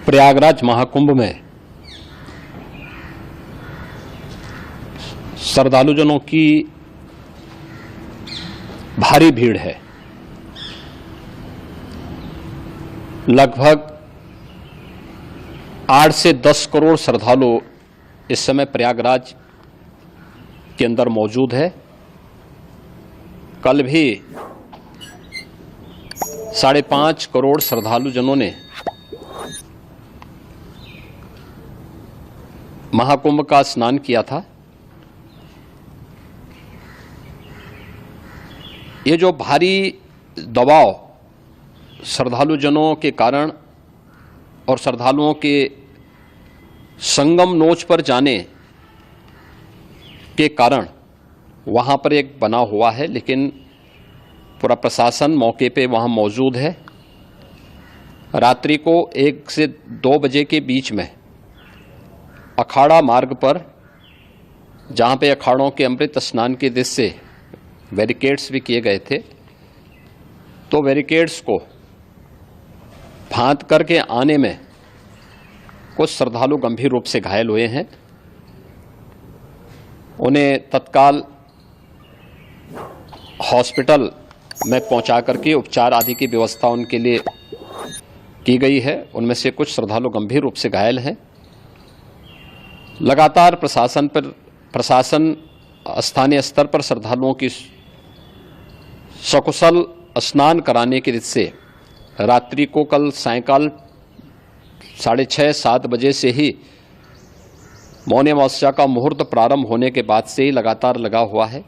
प्रयागराज महाकुंभ में श्रद्धालुजनों की भारी भीड़ है। लगभग 8 से 10 करोड़ श्रद्धालु इस समय प्रयागराज के अंदर मौजूद है। कल भी 5.5 करोड़ श्रद्धालुजनों ने महाकुंभ का स्नान किया था। ये जो भारी दबाव श्रद्धालुजनों के कारण और श्रद्धालुओं के संगम नोच पर जाने के कारण वहां पर एक बना हुआ है, लेकिन पूरा प्रशासन मौके पे वहां मौजूद है। रात्रि को 1 से 2 बजे के बीच में अखाड़ा मार्ग पर, जहां पे अखाड़ों के अमृत स्नान के दृश्य से बैरिकेड्स भी किए गए थे, तो बैरिकेड्स को फांद करके आने में कुछ श्रद्धालु गंभीर रूप से घायल हुए हैं। उन्हें तत्काल हॉस्पिटल में पहुंचा करके उपचार आदि की व्यवस्था उनके लिए की गई है। उनमें से कुछ श्रद्धालु गंभीर रूप से घायल हैं। लगातार प्रशासन स्थानीय स्तर पर श्रद्धालुओं की सकुशल स्नान कराने के दृष्टि से रात्रि को कल सायंकाल 6:30-7 बजे से ही मौनी अमावस्या का मुहूर्त प्रारंभ होने के बाद से ही लगातार लगा हुआ है।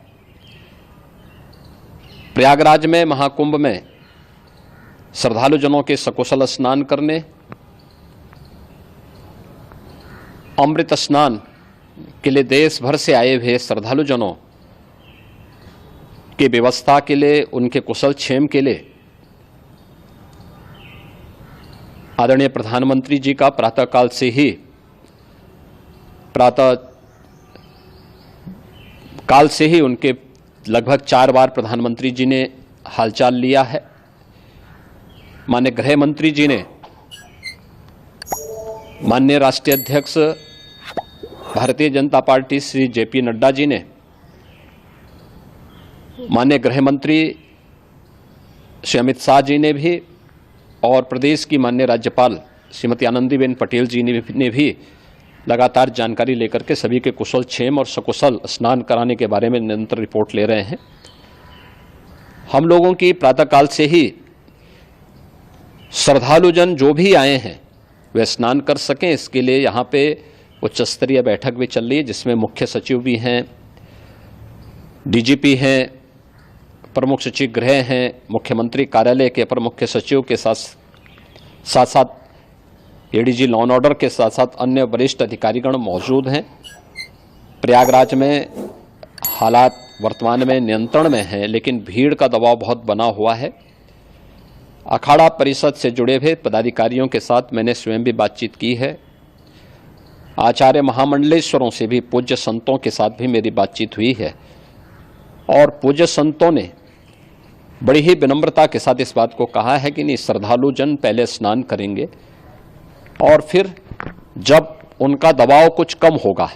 प्रयागराज में महाकुंभ में श्रद्धालुजनों के सकुशल स्नान करने, अमृत स्नान के लिए देश भर से आए हुए श्रद्धालुजनों की व्यवस्था के लिए, उनके कुशल क्षेम के लिए आदरणीय प्रधानमंत्री जी का प्रातःकाल से ही उनके लगभग 4 बार प्रधानमंत्री जी ने हालचाल लिया है। माननीय गृह मंत्री जी ने, माननीय राष्ट्रीय अध्यक्ष भारतीय जनता पार्टी श्री JP नड्डा जी ने, माननीय गृह मंत्री श्री अमित शाह जी ने भी, और प्रदेश की माननीय राज्यपाल श्रीमती आनंदीबेन पटेल जी ने भी लगातार जानकारी लेकर के सभी के कुशल क्षेम और सकुशल स्नान कराने के बारे में निरंतर रिपोर्ट ले रहे हैं। हम लोगों की प्रातःकाल से ही श्रद्धालुजन जो भी आए हैं वे स्नान कर सकें, इसके लिए यहाँ पे उच्च स्तरीय बैठक भी चल रही है, जिसमें मुख्य सचिव भी हैं, DGP हैं, प्रमुख सचिव गृह हैं, मुख्यमंत्री कार्यालय के अपर मुख्य सचिव के साथ ADG लॉ एंड ऑर्डर के साथ साथ अन्य वरिष्ठ अधिकारीगण मौजूद हैं। प्रयागराज में हालात वर्तमान में नियंत्रण में हैं, लेकिन भीड़ का दबाव बहुत बना हुआ है। अखाड़ा परिषद से जुड़े हुए पदाधिकारियों के साथ मैंने स्वयं भी बातचीत की है। आचार्य महामंडलेश्वरों से भी, पूज्य संतों के साथ भी मेरी बातचीत हुई है, और पूज्य संतों ने बड़ी ही विनम्रता के साथ इस बात को कहा है कि नहीं, श्रद्धालु जन पहले स्नान करेंगे और फिर जब उनका दबाव कुछ कम होगा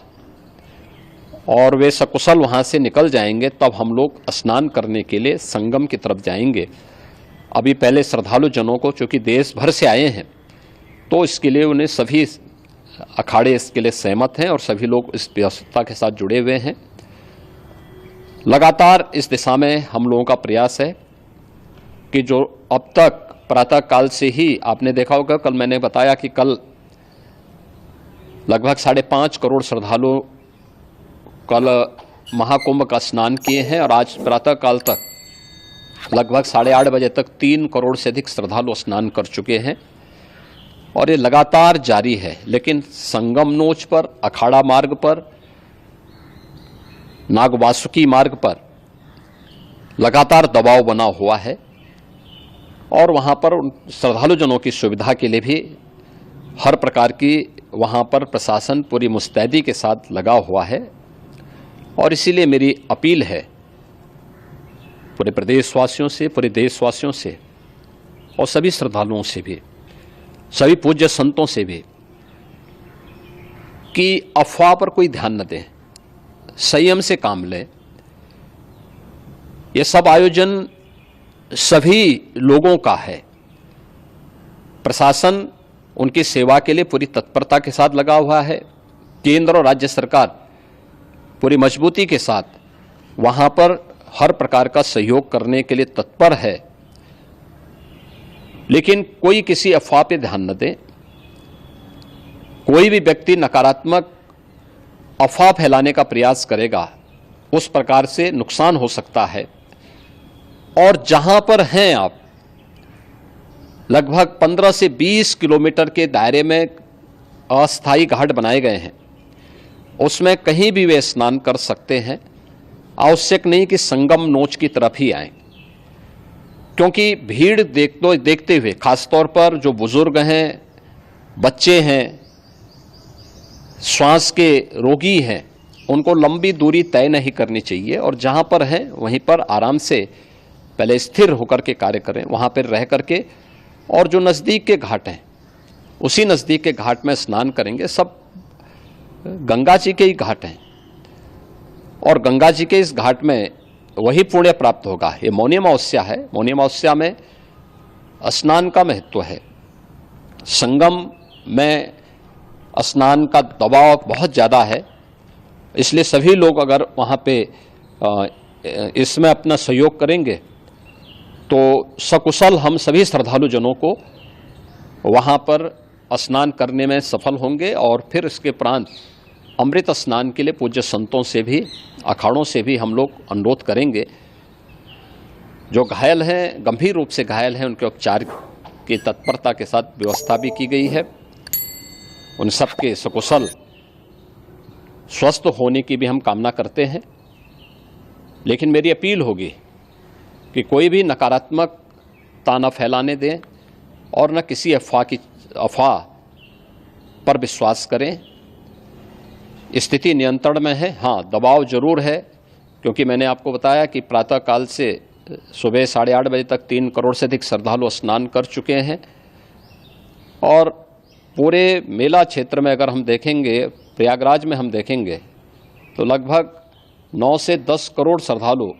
और वे सकुशल वहां से निकल जाएंगे, तब हम लोग स्नान करने के लिए संगम की तरफ जाएंगे। अभी पहले श्रद्धालु जनों को, चूंकि देश भर से आए हैं, तो इसके लिए उन्हें सभी अखाड़े इसके लिए सहमत हैं और सभी लोग इस व्यवस्था के साथ जुड़े हुए हैं। लगातार इस दिशा में हम लोगों का प्रयास है कि जो अब तक प्रातःकाल से ही आपने देखा होगा, कल मैंने बताया कि कल लगभग 5.5 करोड़ श्रद्धालु कल महाकुंभ का स्नान किए हैं, और आज प्रातःकाल तक लगभग 8:30 बजे तक 3 करोड़ से अधिक श्रद्धालु स्नान कर चुके हैं, और ये लगातार जारी है। लेकिन संगम नोच पर, अखाड़ा मार्ग पर, नागवासुकी मार्ग पर लगातार दबाव बना हुआ है, और वहां पर श्रद्धालुजनों की सुविधा के लिए भी हर प्रकार की वहां पर प्रशासन पूरी मुस्तैदी के साथ लगा हुआ है। और इसीलिए मेरी अपील है पूरे प्रदेशवासियों से, पूरे देशवासियों से और सभी श्रद्धालुओं से भी, सभी पूज्य संतों से भी कि अफवाह पर कोई ध्यान न दें, संयम से काम लें। ये सब आयोजन सभी लोगों का है। प्रशासन उनकी सेवा के लिए पूरी तत्परता के साथ लगा हुआ है। केंद्र और राज्य सरकार पूरी मजबूती के साथ वहां पर हर प्रकार का सहयोग करने के लिए तत्पर है। लेकिन कोई किसी अफवाह पर ध्यान न दे। कोई भी व्यक्ति नकारात्मक अफवाह फैलाने का प्रयास करेगा, उस प्रकार से नुकसान हो सकता है। और जहां पर हैं आप, लगभग 15 से 20 किलोमीटर के दायरे में अस्थायी घाट बनाए गए हैं, उसमें कहीं भी वे स्नान कर सकते हैं। आवश्यक नहीं कि संगम नोच की तरफ ही आएं, क्योंकि भीड़ देखते हुए खासतौर पर जो बुजुर्ग हैं, बच्चे हैं, श्वास के रोगी हैं, उनको लंबी दूरी तय नहीं करनी चाहिए। और जहां पर हैं वहीं पर आराम से पहले स्थिर होकर के कार्य करें, वहां पर रह करके। और जो नज़दीक के घाट हैं, उसी नज़दीक के घाट में स्नान करेंगे। सब गंगा जी के ही घाट हैं और गंगा जी के इस घाट में वही पुण्य प्राप्त होगा। ये मौनी अमावस्या है। मौनी अमावस्या में स्नान का महत्व है। संगम में स्नान का दबाव बहुत ज़्यादा है, इसलिए सभी लोग अगर वहाँ पे इसमें अपना सहयोग करेंगे तो सकुशल हम सभी श्रद्धालु जनों को वहाँ पर स्नान करने में सफल होंगे। और फिर इसके उपरांत अमृत स्नान के लिए पूज्य संतों से भी, अखाड़ों से भी हम लोग अनुरोध करेंगे। जो घायल हैं, गंभीर रूप से घायल हैं, उनके उपचार की तत्परता के साथ व्यवस्था भी की गई है। उन सबके सकुशल स्वस्थ होने की भी हम कामना करते हैं। लेकिन मेरी अपील होगी कि कोई भी नकारात्मकता न फैलाने दें और न किसी अफवाह पर विश्वास करें। स्थिति नियंत्रण में है। हाँ, दबाव जरूर है, क्योंकि मैंने आपको बताया कि प्रातःकाल से सुबह 8:30 बजे तक 3 करोड़ से अधिक श्रद्धालु स्नान कर चुके हैं। और पूरे मेला क्षेत्र में अगर हम देखेंगे, प्रयागराज में हम देखेंगे तो लगभग 9 से 10 करोड़ श्रद्धालु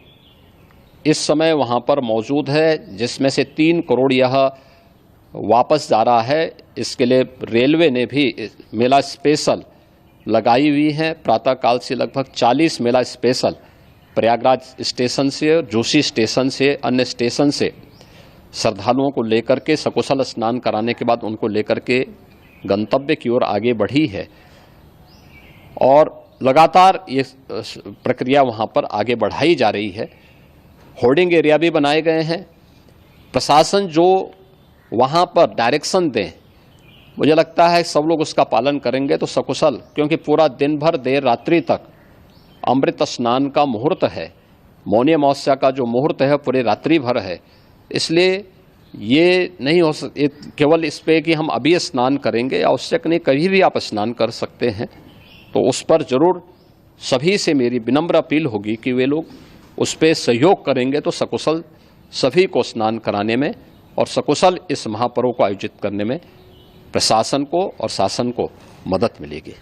इस समय वहाँ पर मौजूद है, जिसमें से 3 करोड़ यह वापस जा रहा है। इसके लिए रेलवे ने भी मेला स्पेशल लगाई हुई है। प्रातःकाल से लगभग 40 मेला स्पेशल प्रयागराज स्टेशन से, जोशी स्टेशन से, अन्य स्टेशन से श्रद्धालुओं को लेकर के सकुशल स्नान कराने के बाद उनको लेकर के गंतव्य की ओर आगे बढ़ी है। और लगातार ये प्रक्रिया वहाँ पर आगे बढ़ाई जा रही है। होर्डिंग एरिया भी बनाए गए हैं। प्रशासन जो वहाँ पर डायरेक्शन दें, मुझे लगता है सब लोग उसका पालन करेंगे तो सकुशल, क्योंकि पूरा दिन भर देर रात्रि तक अमृत स्नान का मुहूर्त है। मौनी अमावस्या का जो मुहूर्त है पूरे रात्रि भर है। इसलिए ये नहीं हो केवल इस पे कि हम अभी स्नान करेंगे, आवश्यक नहीं, कभी भी आप स्नान कर सकते हैं। तो उस पर जरूर सभी से मेरी विनम्र अपील होगी कि वे लोग उस पर सहयोग करेंगे तो सकुशल सभी को स्नान कराने में और सकुशल इस महापर्व को आयोजित करने में प्रशासन को और शासन को मदद मिलेगी।